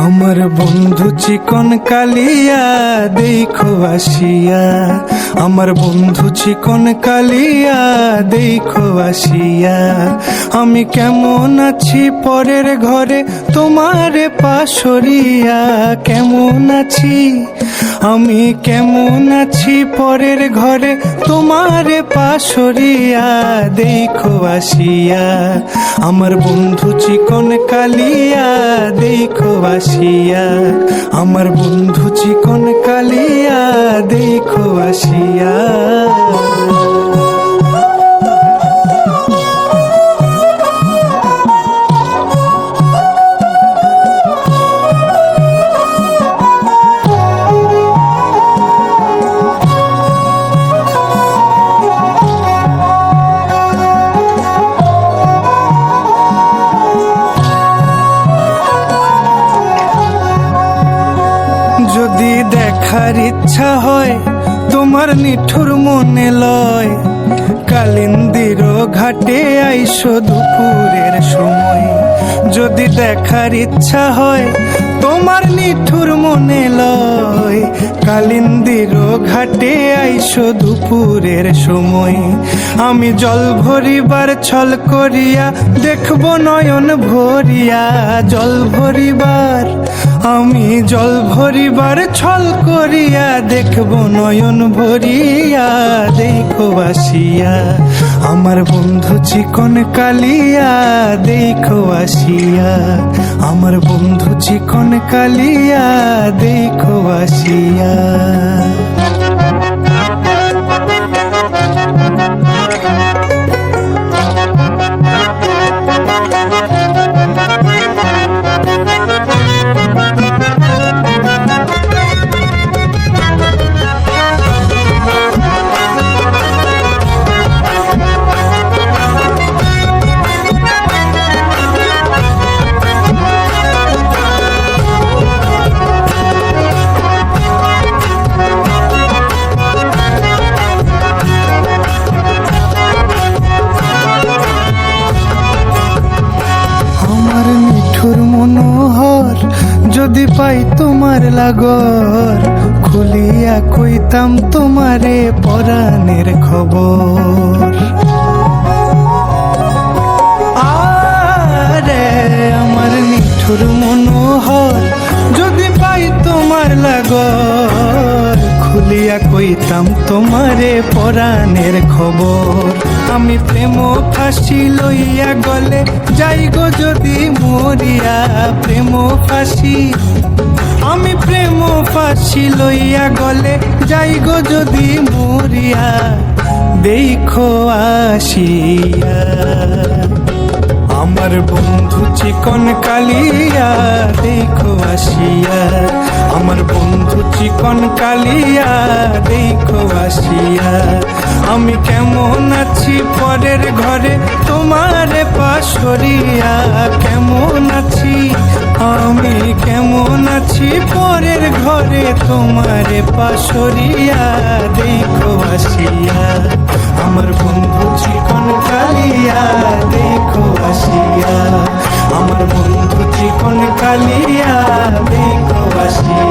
আমার বন্ধু চিকন কালিয়া দেখো আসিয়া, আমার বন্ধু চিকন কালিয়া দেখো আসিয়া। আমি কেমন আছি পরের ঘরে তোমারে পাশরিয়া, কেমন আছি আমি কেমন আছি পরের ঘরে তোমারে পাশরিয়া দেখো আসিয়া। আমার বন্ধু চিকন কালিয়া দেখো আসিয়া, আমার বন্ধু চিকন কালিয়া দেখো আসিয়া। যদি দেখার ইচ্ছা হয় তোমার নিঠুর মনে লয়, কালিন্দির ঘাটে আইসো দুপুরের সময়। যদি দেখার ইচ্ছা হয় তোমার নিঠুর মনে লয়, কালিন্দির ঘাটে আইসো দুপুরের সময়। আমি জল ভরিবার ছল করিয়া দেখবো নয়ন ভরিয়া, জল ভরিবার আমি জল ভরিবার ছল করিয়া দেখবো নয়ন ভরিয়া দেখো আসিয়া। আমার বন্ধু চিকন কালিয়া দেখো আসিয়া, আমার বন্ধু চিকন কালিয়া দেখো আসিয়া। মনোহর যদি পাই তোমার লাগর, খুলিয়া কইতাম তোমারে পরাণের খবর। আরে আমার নিঠুর মনোহর যদি পাই তোমার লাগর, খুলিয়া কইতাম তোমারে পরাণের খবর। আমি প্রেম ফাঁসি লইয়া গলে যাই গো যদি মরিয়া, প্রেম ফাঁসি আমি প্রেম ফাঁসি লইয়া গলে যাই গো যদি মরিয়া দেখো আসিয়া। আমার বন্ধু চিকন কালিয়া দেখো আসিয়া, আমার বন্ধু চিকন কালিয়া দেখো আসিয়া। আমি কেমন আছি পরের ঘরে তোমারে পাশরিয়া, কেমন আছি আমি কেমন আছি পরের ঘরে তোমারে পাশরিয়া দেখো আসিয়া। আমার বন্ধু চিকন কালিয়া দেখো আসিয়া, আমার বন্ধু চিকন কালিয়া দেখো আসিয়া।